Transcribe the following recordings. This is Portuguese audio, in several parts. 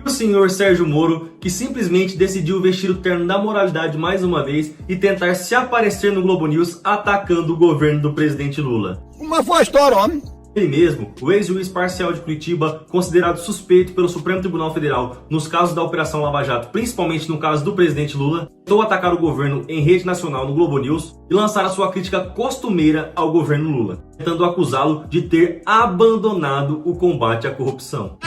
O senhor Sérgio Moro, que simplesmente decidiu vestir o terno da moralidade mais uma vez e tentar se aparecer no Globo News atacando o governo do presidente Lula. Como foi a história, homem? Ele mesmo, o ex-juiz parcial de Curitiba, considerado suspeito pelo Supremo Tribunal Federal nos casos da Operação Lava Jato, principalmente no caso do presidente Lula, tentou atacar o governo em rede nacional no Globo News e lançar a sua crítica costumeira ao governo Lula, tentando acusá-lo de ter abandonado o combate à corrupção.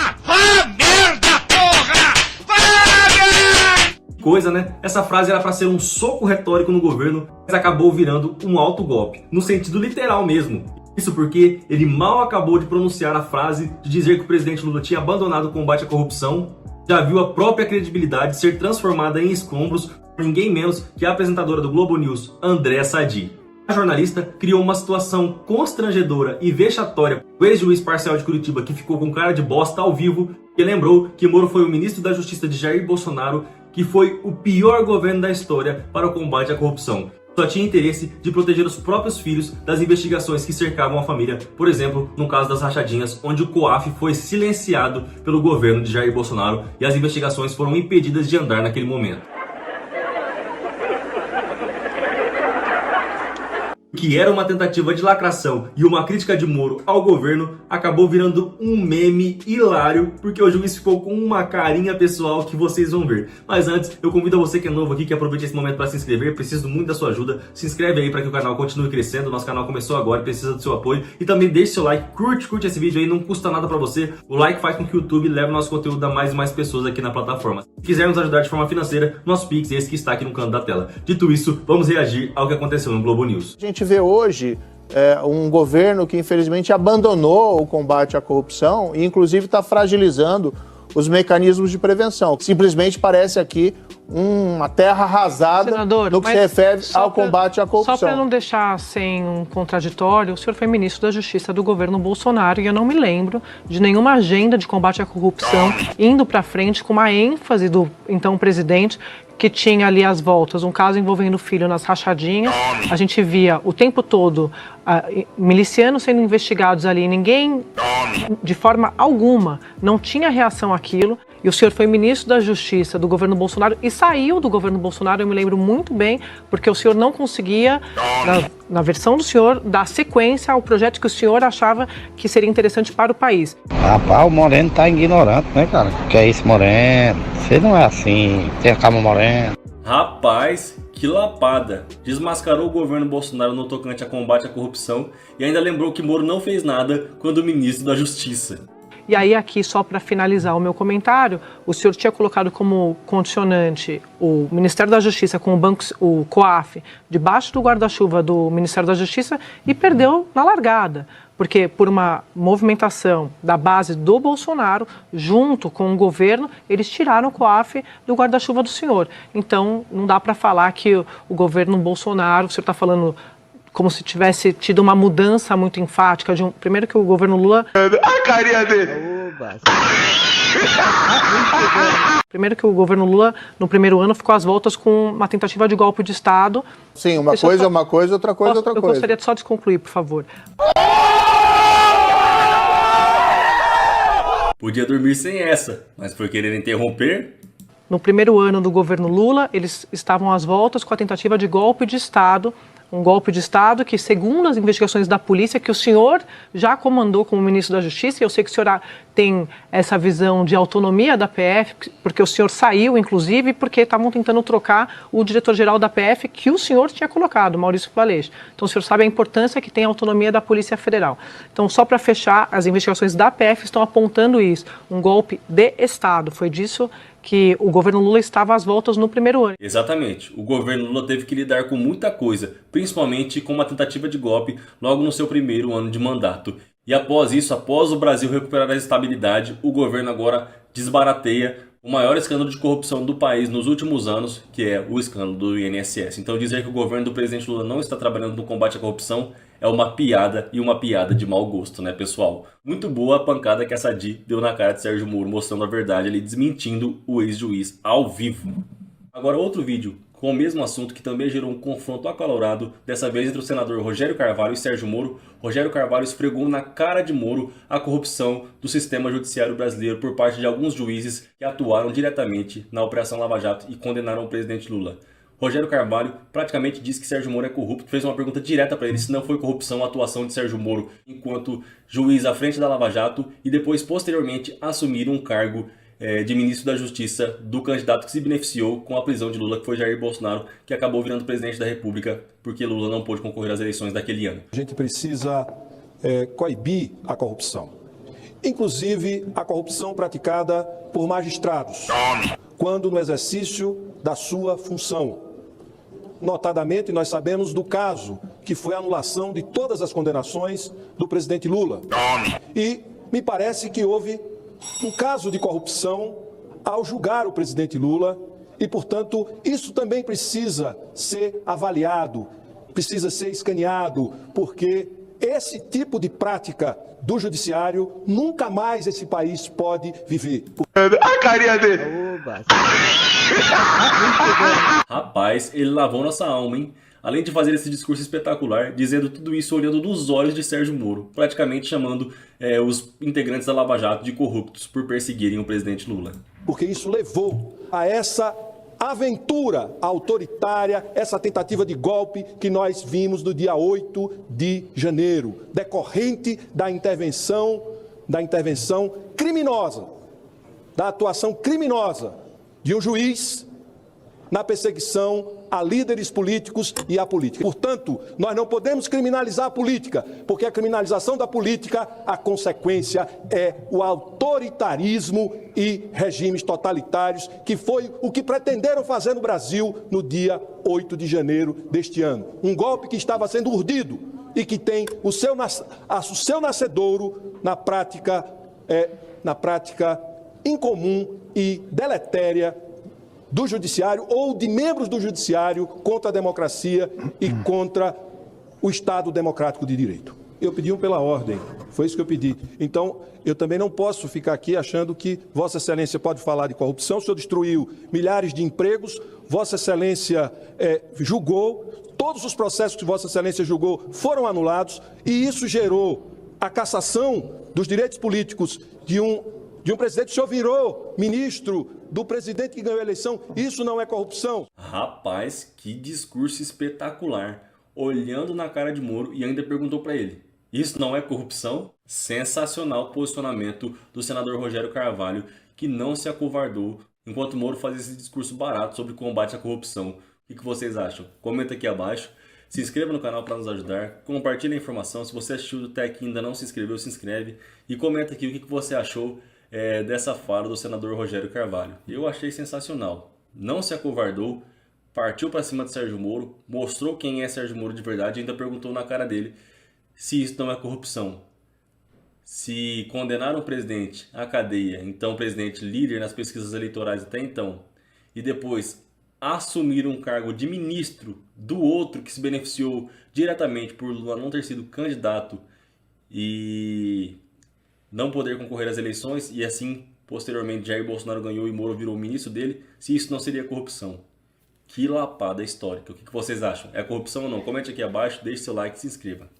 Coisa, né? Essa frase era para ser um soco retórico no governo, mas acabou virando um autogolpe, no sentido literal mesmo. Isso porque ele mal acabou de pronunciar a frase de dizer que o presidente Lula tinha abandonado o combate à corrupção, já viu a própria credibilidade ser transformada em escombros por ninguém menos que a apresentadora do Globo News, Andréa Sadi. A jornalista criou uma situação constrangedora e vexatória para o ex-juiz parcial de Curitiba, que ficou com cara de bosta ao vivo, e lembrou que Moro foi o ministro da Justiça de Jair Bolsonaro, que foi o pior governo da história para o combate à corrupção. Só tinha interesse de proteger os próprios filhos das investigações que cercavam a família, por exemplo, no caso das rachadinhas, onde o COAF foi silenciado pelo governo de Jair Bolsonaro e as investigações foram impedidas de andar naquele momento. O que era uma tentativa de lacração e uma crítica de Moro ao governo acabou virando um meme hilário, porque o juiz ficou com uma carinha pessoal que vocês vão ver. Mas antes, eu convido a você que é novo aqui, que aproveite esse momento para se inscrever. Preciso muito da sua ajuda. Se inscreve aí para que o canal continue crescendo. Nosso canal começou agora e precisa do seu apoio. E também deixe seu like, curte esse vídeo aí, não custa nada para você. O like faz com que o YouTube leve o nosso conteúdo a mais e mais pessoas aqui na plataforma. Se quiser nos ajudar de forma financeira, nosso Pix é esse que está aqui no canto da tela. Dito isso, vamos reagir ao que aconteceu no Globo News. A gente vê hoje um governo que infelizmente abandonou o combate à corrupção e inclusive está fragilizando os mecanismos de prevenção. Simplesmente parece aqui uma terra arrasada, senador, no que se refere ao combate à corrupção. Só para não deixar sem um contraditório, o senhor foi ministro da Justiça do governo Bolsonaro e eu não me lembro de nenhuma agenda de combate à corrupção indo para frente com uma ênfase do então presidente, que tinha ali as voltas, um caso envolvendo o filho nas rachadinhas. A gente via o tempo todo milicianos sendo investigados ali, ninguém, de forma alguma, não tinha reação àquilo. E o senhor foi ministro da Justiça do governo Bolsonaro e saiu do governo Bolsonaro, eu me lembro muito bem, porque o senhor não conseguia, na versão do senhor, dar sequência ao projeto que o senhor achava que seria interessante para o país. Rapaz, o Moreno tá ignorante, né, cara? Que é isso, Moreno? Você não é assim, tem a calma, Moreno. Rapaz, que lapada! Desmascarou o governo Bolsonaro no tocante a combate à corrupção e ainda lembrou que Moro não fez nada quando ministro da Justiça. E aí aqui, só para finalizar o meu comentário, o senhor tinha colocado como condicionante o Ministério da Justiça com o COAF debaixo do guarda-chuva do Ministério da Justiça e perdeu na largada. Porque por uma movimentação da base do Bolsonaro, junto com o governo, eles tiraram o COAF do guarda-chuva do senhor. Então, não dá para falar que o governo Bolsonaro, o senhor está falando como se tivesse tido uma mudança muito enfática. Primeiro que o governo Lula... A carinha dele! Primeiro que o governo Lula, no primeiro ano, ficou às voltas com uma tentativa de golpe de Estado. Sim, uma coisa é uma coisa, outra coisa é outra coisa. Eu gostaria só de concluir, por favor. Podia dormir sem essa, mas por querer interromper... No primeiro ano do governo Lula, eles estavam às voltas com a tentativa de golpe de Estado. Um golpe de Estado que, segundo as investigações da polícia, que o senhor já comandou como ministro da Justiça, e eu sei que o senhor tem essa visão de autonomia da PF, porque o senhor saiu, inclusive, porque estavam tentando trocar o diretor-geral da PF que o senhor tinha colocado, Maurício Valeix. Então o senhor sabe a importância que tem a autonomia da Polícia Federal. Então, só para fechar, as investigações da PF estão apontando isso, um golpe de Estado. Foi disso que o governo Lula estava às voltas no primeiro ano. Exatamente. O governo Lula teve que lidar com muita coisa, principalmente com uma tentativa de golpe logo no seu primeiro ano de mandato. E após isso, após o Brasil recuperar a estabilidade, o governo agora desbarateia o maior escândalo de corrupção do país nos últimos anos, que é o escândalo do INSS. Então dizer que o governo do presidente Lula não está trabalhando no combate à corrupção é uma piada, e uma piada de mau gosto, né, pessoal? Muito boa a pancada que a Sadi deu na cara de Sérgio Moro, mostrando a verdade ali, desmentindo o ex-juiz ao vivo. Agora outro vídeo com o mesmo assunto que também gerou um confronto acalorado, dessa vez entre o senador Rogério Carvalho e Sérgio Moro. Rogério Carvalho esfregou na cara de Moro a corrupção do sistema judiciário brasileiro por parte de alguns juízes que atuaram diretamente na Operação Lava Jato e condenaram o presidente Lula. Rogério Carvalho praticamente disse que Sérgio Moro é corrupto, fez uma pergunta direta para ele se não foi corrupção a atuação de Sérgio Moro enquanto juiz à frente da Lava Jato e depois, posteriormente, assumir um cargo de ministro da Justiça do candidato que se beneficiou com a prisão de Lula, que foi Jair Bolsonaro, que acabou virando presidente da República porque Lula não pôde concorrer às eleições daquele ano. A gente precisa coibir a corrupção, inclusive a corrupção praticada por magistrados, quando no exercício da sua função. Notadamente, nós sabemos do caso que foi a anulação de todas as condenações do presidente Lula. E me parece que houve um caso de corrupção ao julgar o presidente Lula e, portanto, isso também precisa ser avaliado, precisa ser escaneado, porque esse tipo de prática do judiciário nunca mais esse país pode viver. A carinha dele. Rapaz, ele lavou nossa alma, hein? Além de fazer esse discurso espetacular, dizendo tudo isso olhando nos olhos de Sérgio Moro, praticamente chamando os integrantes da Lava Jato de corruptos por perseguirem o presidente Lula. Porque isso levou a essa aventura autoritária, essa tentativa de golpe que nós vimos no dia 8 de janeiro, decorrente da intervenção criminosa, da atuação criminosa de um juiz na perseguição a líderes políticos e à política. Portanto, nós não podemos criminalizar a política, porque a criminalização da política, a consequência é o autoritarismo e regimes totalitários, que foi o que pretenderam fazer no Brasil no dia 8 de janeiro deste ano. Um golpe que estava sendo urdido e que tem o seu nascedouro na prática incomum e deletéria do judiciário ou de membros do judiciário contra a democracia e contra o Estado democrático de direito. Eu pedi pela ordem, foi isso que eu pedi. Então, eu também não posso ficar aqui achando que Vossa Excelência pode falar de corrupção. O senhor destruiu milhares de empregos, Vossa Excelência julgou, todos os processos que Vossa Excelência julgou foram anulados e isso gerou a cassação dos direitos políticos de um presidente. O senhor virou ministro do presidente que ganhou a eleição. Isso não é corrupção? Rapaz, que discurso espetacular. Olhando na cara de Moro e ainda perguntou para ele: isso não é corrupção? Sensacional posicionamento do senador Rogério Carvalho, que não se acovardou enquanto Moro fazia esse discurso barato sobre combate à corrupção. O que vocês acham? Comenta aqui abaixo. Se inscreva no canal para nos ajudar, compartilhe a informação. Se você assistiu até aqui e ainda não se inscreveu, se inscreve e comenta aqui o que você achou dessa fala do senador Rogério Carvalho. Eu achei sensacional. Não se acovardou, partiu para cima de Sérgio Moro, mostrou quem é Sérgio Moro de verdade e ainda perguntou na cara dele se isso não é corrupção. Se condenaram o presidente à cadeia, então o presidente líder nas pesquisas eleitorais até então, e depois assumir um cargo de ministro do outro que se beneficiou diretamente por Lula não ter sido candidato e não poder concorrer às eleições, e assim, posteriormente, Jair Bolsonaro ganhou e Moro virou ministro dele, se isso não seria corrupção. Que lapada histórica. O que vocês acham? É corrupção ou não? Comente aqui abaixo, deixe seu like e se inscreva.